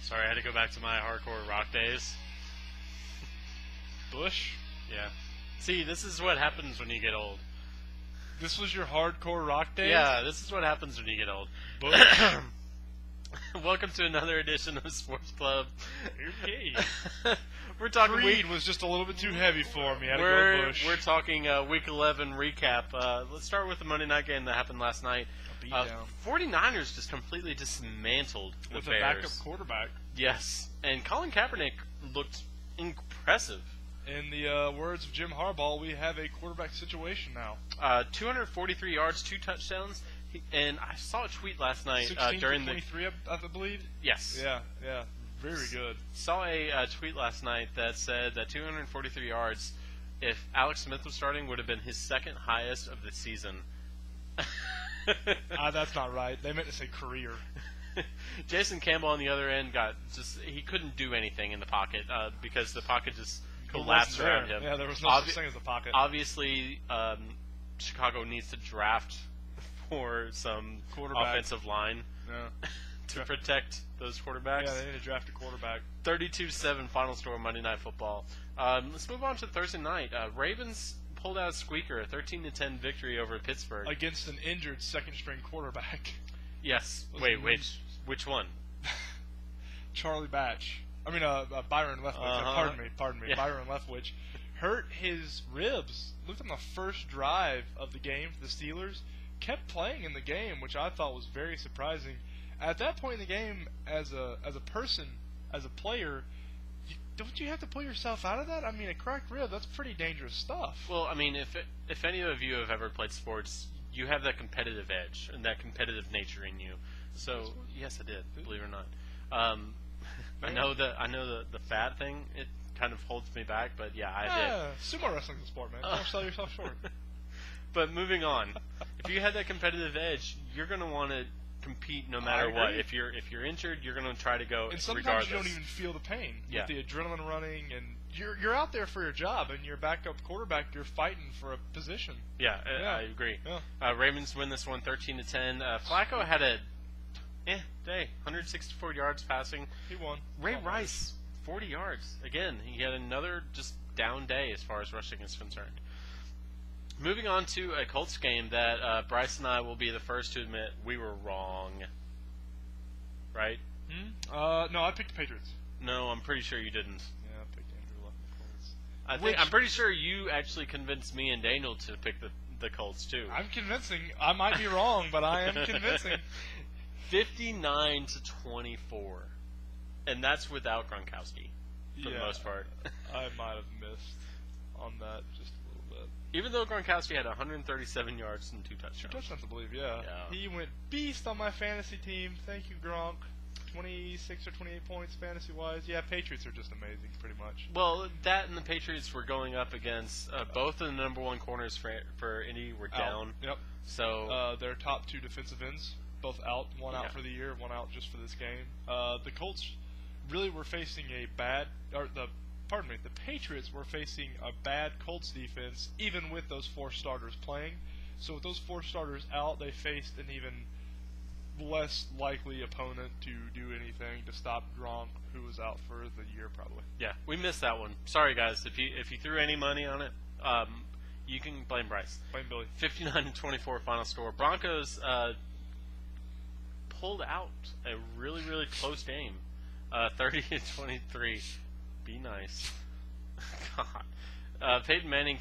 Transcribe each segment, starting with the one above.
Sorry, I had to go back to my hardcore rock days. Bush? Yeah. See, this is what happens when you get old. This was your hardcore rock days? Yeah, this is what happens when you get old. Bush? Welcome to another edition of Sports Club. Okay. We're talking Creed was just a little bit too heavy for me. I had to go Bush. We're talking Week 11 recap. Let's start with the Monday night game that happened last night. 49ers just completely dismantled the with Bears. a backup quarterback. Yes, and Colin Kaepernick looked impressive. In the words of Jim Harbaugh, we have a quarterback situation now. 243 yards, 2 touchdowns. And I saw a tweet last night 16 during for 23, I believe. Yes. Yeah. Very good. Saw a tweet last night that said that 243 yards, if Alex Smith was starting, would have been his second highest of the season. That's not right. They meant to say career. Jason Campbell on the other end he couldn't do anything in the pocket because the pocket just collapsed around him. Yeah, there was no such thing as a pocket. Obviously, Chicago needs to draft for some offensive line to protect those quarterbacks. Yeah, they need to draft a quarterback. 32-7 final score Monday Night Football. Let's move on to Thursday night. Ravens pulled out a squeaker, a 13-10 victory over Pittsburgh. Against an injured second-string quarterback. Yes. Wait, which one? Byron Leftwich. Pardon me. Yeah. Byron Leftwich hurt his ribs. Looked on the first drive of the game for the Steelers. Kept playing in the game, which I thought was very surprising. At that point in the game, as a person, as a player, don't you have to pull yourself out of that? I mean, a cracked rib, that's pretty dangerous stuff. Well, I mean, if any of you have ever played sports, you have that competitive edge and that competitive nature in you. So, yes, I did, believe it or not. I know the fat thing, it kind of holds me back, but yeah, I did. Sumo wrestling's a sport, man. Don't sell yourself short. But moving on, if you had that competitive edge, you're going to want to compete no matter what. If you're injured, you're going to try to go and sometimes regardless. You don't even feel the pain with the adrenaline running, and you're out there for your job, and your backup quarterback, you're fighting for a position. Yeah, I agree. Yeah. Ravens win this one 13-10. Flacco had a day, 164 yards passing. He won. Ray Rice, 40 yards. Again, he had another just down day as far as rushing is concerned. Moving on to a Colts game that Bryce and I will be the first to admit we were wrong. Right? No, I picked the Patriots. No, I'm pretty sure you didn't. Yeah, I picked Andrew Luck, the Colts. I'm pretty sure you actually convinced me and Daniel to pick the Colts too. I'm convincing. I might be wrong, but I am convincing. 59-24, and that's without Gronkowski for the most part. I might have missed on that just a little bit. Even though Gronkowski had 137 yards and 2 touchdowns. 2 touchdowns, I believe. Yeah. He went beast on my fantasy team. Thank you, Gronk. 26 or 28 points fantasy-wise. Yeah, Patriots are just amazing, pretty much. Well, that and the Patriots were going up against both of the number 1 corners for Indy were down. Yep. So their top 2 defensive ends, both out. One out for the year, one out just for this game. The Colts really were facing the Patriots were facing a bad Colts defense, even with those 4 starters playing. So with those 4 starters out, they faced an even less likely opponent to do anything to stop Gronk, who was out for the year probably. Yeah, we missed that one. Sorry, guys. If you threw any money on it, you can blame Bryce. Blame Billy. 59-24 final score. Broncos pulled out a really, really close game. 30-23. Be nice. God. Peyton Manning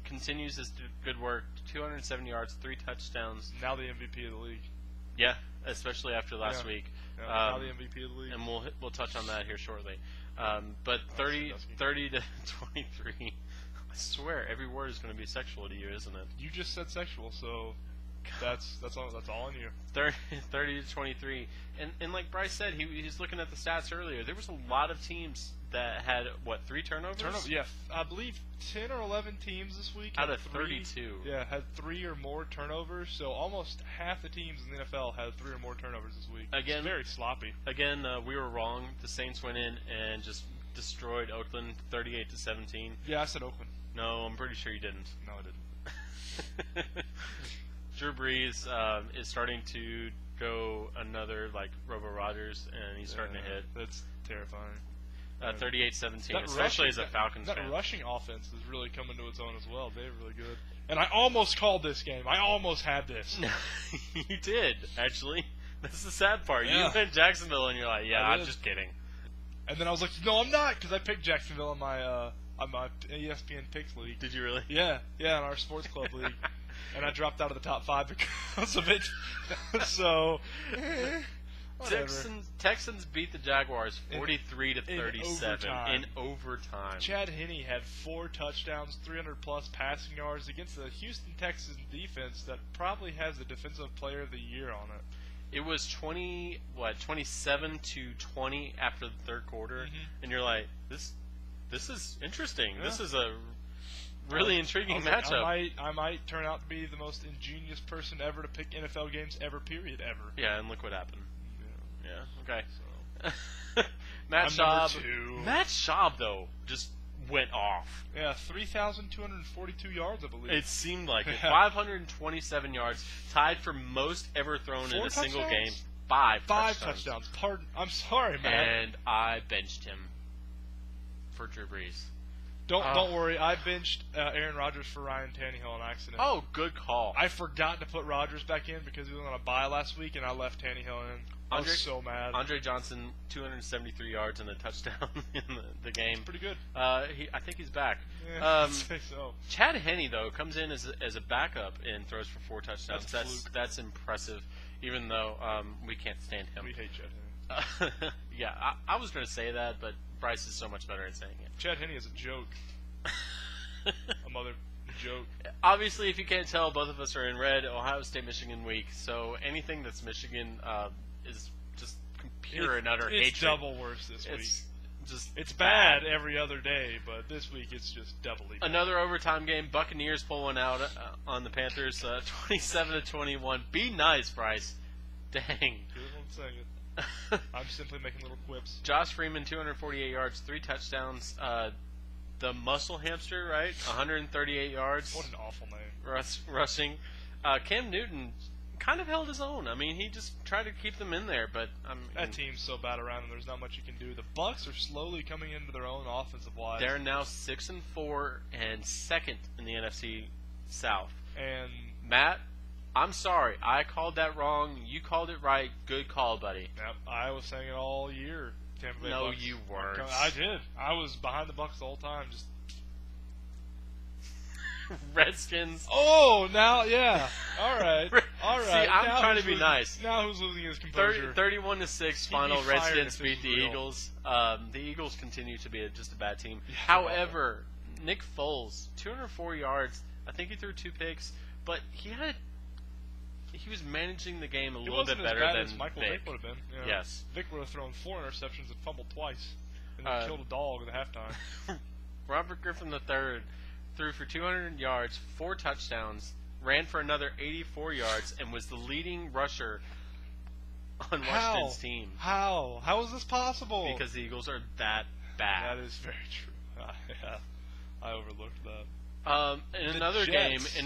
continues his good work. 207 yards, 3 touchdowns. Now the MVP of the league. Yeah, especially after last week. Yeah, now the MVP of the league. And we'll touch on that here shortly. But 30-23. I swear, every word is going to be sexual to you, isn't it? You just said sexual, so that's all on you. 30-23. And like Bryce said, he's looking at the stats earlier. There was a lot of teams that had 3 turnovers? Yeah, I believe 10 or 11 teams this week out of 32. Yeah, had 3 or more turnovers. So almost half the teams in the NFL had 3 or more turnovers this week. Again, it's very sloppy. Again, we were wrong. The Saints went in and just destroyed Oakland 38-17. Yeah, I said Oakland. No, I'm pretty sure you didn't. No, I didn't. Drew Brees is starting to go another like Robo Rogers, and he's starting to hit. That's terrifying. 38-17, especially as a Falcons fan. That rushing offense is really coming to its own as well. They're really good. And I almost called this game. I almost had this. You did, actually. That's the sad part. Yeah. You went Jacksonville, and you're like, yeah, I I'm did. just kidding. And then I was like, no, I'm not, because I picked Jacksonville in my ESPN Picks League. Did you really? Yeah, in our Sports Club League. And I dropped out of the top 5 because of it. So, whatever. Texans beat the Jaguars 43-37 in overtime. Chad Henne had 4 touchdowns, 300-plus passing yards against the Houston Texans defense that probably has the Defensive Player of the Year on it. It was 27-20 after the third quarter, and you're like, this is interesting. Yeah. This is a really intriguing matchup. I might turn out to be the most ingenious person ever to pick NFL games ever. Yeah, and look what happened. Yeah. Okay. So. Matt Schaub, though, just went off. Yeah, 3,242 yards, I believe. It seemed like it. 527 yards, tied for most ever thrown in a single game. 5 touchdowns. Pardon. I'm sorry, man. And I benched him for Drew Brees. Don't worry. I benched Aaron Rodgers for Ryan Tannehill on accident. Oh, good call. I forgot to put Rodgers back in because he was on a bye last week, and I left Tannehill in. I was so mad. Andre Johnson, 273 yards and a touchdown in the game. That's pretty good. I think he's back. Yeah, I'd say so. Chad Henne, though, comes in as a backup and throws for 4 touchdowns. That's impressive, even though we can't stand him. We hate Chad Henne. Yeah, I was going to say that, but Bryce is so much better at saying it. Chad Henne is a joke. A mother joke. Obviously, if you can't tell, both of us are in red. Ohio State, Michigan week. So anything that's Michigan is just pure and utter hatred. It's double worse this week. It's bad every other day, but this week it's just doubly bad. Another overtime game. Buccaneers pull one out on the Panthers, 27-21. Be nice, Bryce. Dang. I'm saying it. I'm simply making little quips. Josh Freeman, 248 yards, 3 touchdowns. The muscle hamster, right? 138 yards. What an awful name. Rushing. Cam Newton kind of held his own. I mean, he just tried to keep them in there, but that team's so bad around, and there's not much you can do. The Bucs are slowly coming into their own offensive-wise. They're now 6-4 and second in the NFC South. And Matt, I'm sorry. I called that wrong. You called it right. Good call, buddy. Yep, I was saying it all year. Tampa Bay no, Bucs. you weren't. I did. I was behind the Bucs the whole time. Just Redskins. Oh, now, yeah. All right. All right. See, I'm now trying to be nice. Now who's losing his composure? 31-6 final. Redskins beat the Eagles. The Eagles continue to be just a bad team. Yeah, However, Nick Foles, 204 yards. I think he threw 2 picks, but he was managing the game a little bit better than Michael Vick would have been. Yeah. Yes. Vick would have thrown 4 interceptions and fumbled twice, and then killed a dog at halftime. Robert Griffin III threw for 200 yards, 4 touchdowns, ran for another 84 yards, and was the leading rusher on Washington's team. How is this possible? Because the Eagles are that bad. That is very true. Yeah, I overlooked that. In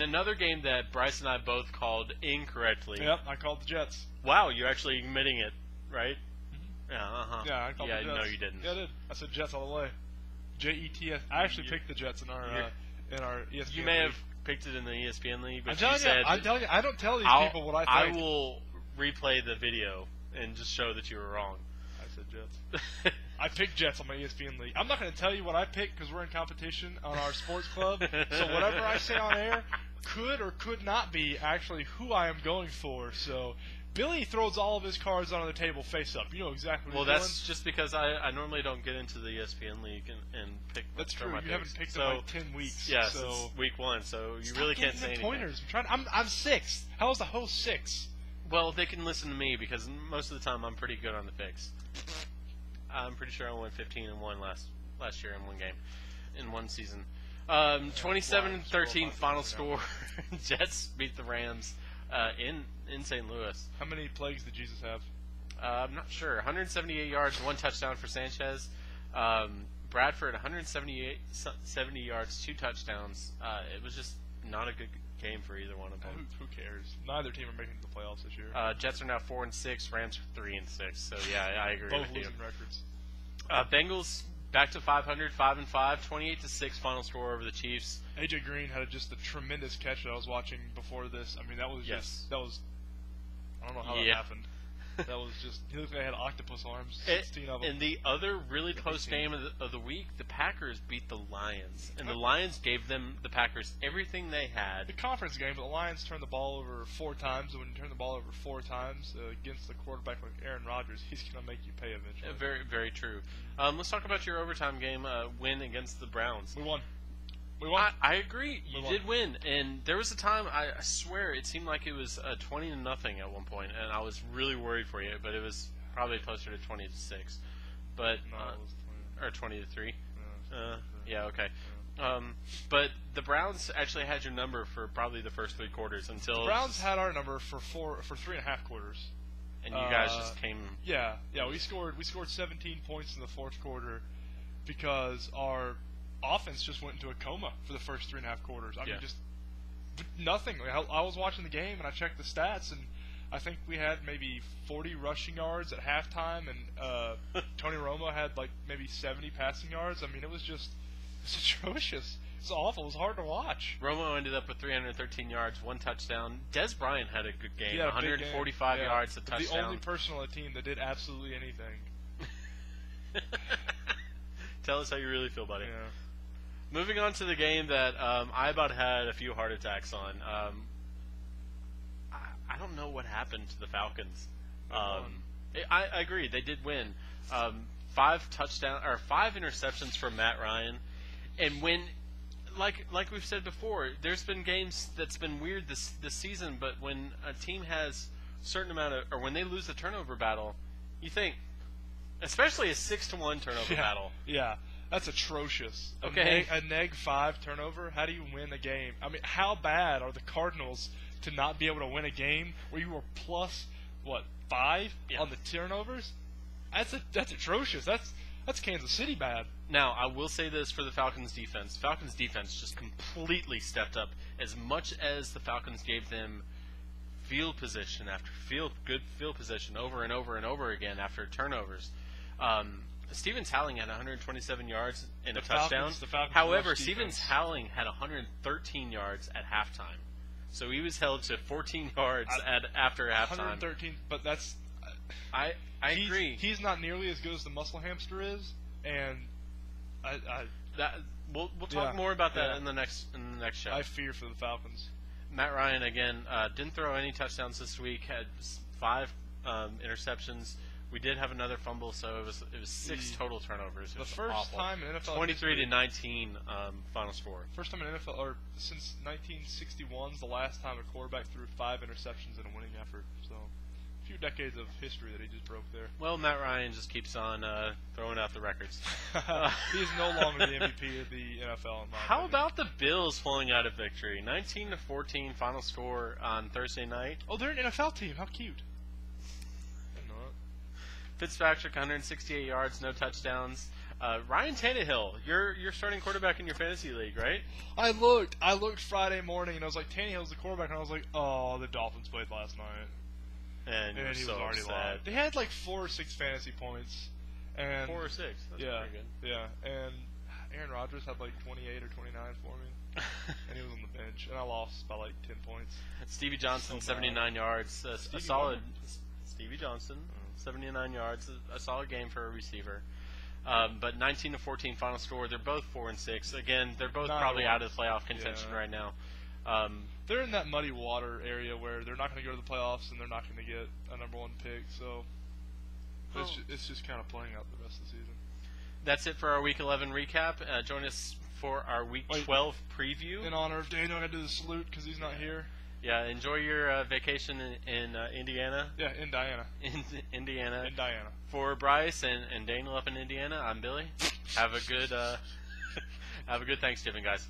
another game that Bryce and I both called incorrectly. Yep, I called the Jets. Wow, you're actually admitting it, right? Mm-hmm. Yeah, Yeah, I called the Jets. No, you didn't. Yeah, I did. I said Jets all the way. Jets. I actually picked the Jets in our ESPN. You may league. have picked it in the ESPN league, but I'm telling you, I don't tell these people what I think. I will replay the video and just show that you were wrong. I said Jets. I picked Jets on my ESPN league. I'm not going to tell you what I picked because we're in competition on our sports club. So whatever I say on air could or could not be actually who I am going for. So Billy throws all of his cards onto the table face up. You know exactly what he's doing. Well, that's just because I normally don't get into the ESPN league and pick. That's true. My You haven't picked in like 10 weeks. Yeah, so since week 1. So you stop really can't say anything. Pointers. I'm 6th. How is the host 6? Well, they can listen to me because most of the time I'm pretty good on the picks. I'm pretty sure I won 15-1 last year in one game, in one season. 27-13 final score. Jets beat the Rams in St. Louis. How many plagues did Jesus have? I'm not sure. 178 yards, 1 touchdown for Sanchez. Bradford 170 yards, 2 touchdowns. It was just not a game for either one of them. Who cares? Neither team are making it to the playoffs this year. Jets are now 4-6. Rams are 3-6. So yeah, I agree Both with you. losing records. Bengals back to 500, 5-5, 28-6 final score over the Chiefs. AJ Green had just a tremendous catch that I was watching before this. I mean, that was just I don't know how that happened. That was just, he looked like he had octopus arms, 16 of them. In the other really close game of the week, the Packers beat the Lions. And the Lions gave the Packers everything they had. The conference game, but the Lions turned the ball over 4 times. And when you turn the ball over 4 times against a quarterback like Aaron Rodgers, he's going to make you pay eventually. Very, very true. Let's talk about your overtime game win against the Browns. We won. We won. I agree. You did win, and there was a time I swear it seemed like it was 20-0 at one point, and I was really worried for you. But it was probably closer to 20-6, but no, it was 20. or 20-3. Yeah, okay. But the Browns actually had your number for probably the first 3 quarters until the Browns had our number for 3.5 quarters. And you guys just came. Yeah. We scored 17 points in the fourth quarter because our offense just went into a coma for the first 3.5 quarters. I mean, just nothing. I was watching the game and I checked the stats, and I think we had maybe 40 rushing yards at halftime, and Tony Romo had like maybe 70 passing yards. I mean, it was atrocious. It's awful. It was hard to watch. Romo ended up with 313 yards, 1 touchdown. Des Bryant had a good game, 145 game. yards, a touchdown. The only person on the team that did absolutely anything. Tell us how you really feel, buddy. Yeah. Moving on to the game that I about had a few heart attacks on. I don't know what happened to the Falcons. I agree, they did win. 5 interceptions from Matt Ryan, and when, like we've said before, there's been games that's been weird this season. But when a team has a certain amount of, or when they lose the turnover battle, you think, especially a 6-1 turnover battle. Yeah. That's atrocious. Okay. A neg 5 turnover. How do you win a game? I mean, how bad are the Cardinals to not be able to win a game where you were plus 5 on the turnovers? That's atrocious. That's Kansas City bad. Now, I will say this for the Falcons defense. Falcons defense just completely stepped up. As much as the Falcons gave them field position after good field position over and over and over again after turnovers. Stevens Howling had 127 yards and a touchdown. However, Stevens Howling had 113 yards at halftime. So he was held to 14 yards after halftime. 113, but that's... I agree. He's not nearly as good as the muscle hamster is, and we'll talk more about that in the next show. I fear for the Falcons. Matt Ryan again didn't throw any touchdowns this week. Had 5 interceptions. We did have another fumble, so it was 6 total turnovers. It was first time in NFL 23-19 final score. First time in NFL, or since 1961 is the last time a quarterback threw 5 interceptions in a winning effort. So, a few decades of history that he just broke there. Well, Matt Ryan just keeps on throwing out the records. He is no longer the MVP of the NFL. How about the Bills pulling out a victory? 19-14 final score on Thursday night. Oh, they're an NFL team. How cute. Fitzpatrick, 168 yards, no touchdowns. Ryan Tannehill, you're starting quarterback in your fantasy league, right? I looked Friday morning, and I was like, Tannehill's the quarterback, and I was like, oh, the Dolphins played last night. And he was already sad. They had like 4 or 6 fantasy points. And 4 or 6? That's pretty good. Yeah, and Aaron Rodgers had like 28 or 29 for me. And he was on the bench, and I lost by like 10 points. Stevie Johnson, 79 yards. A solid... Stevie Johnson. 79 yards, a solid game for a receiver. But 19-14 final score. They're both 4-6. Again, they're both probably out of the playoff contention right now. They're in that muddy water area where they're not going to go to the playoffs and they're not going to get a number 1 pick. So it's just kind of playing out the rest of the season. That's it for our Week 11 recap. Join us for our Week 12 preview. In honor of Daniel, I'm going to do the salute because he's not here. Yeah, enjoy your vacation in Indiana. Yeah, in Diana. In Indiana. In Diana. For Bryce and Daniel up in Indiana, I'm Billy. Have a good Thanksgiving, guys.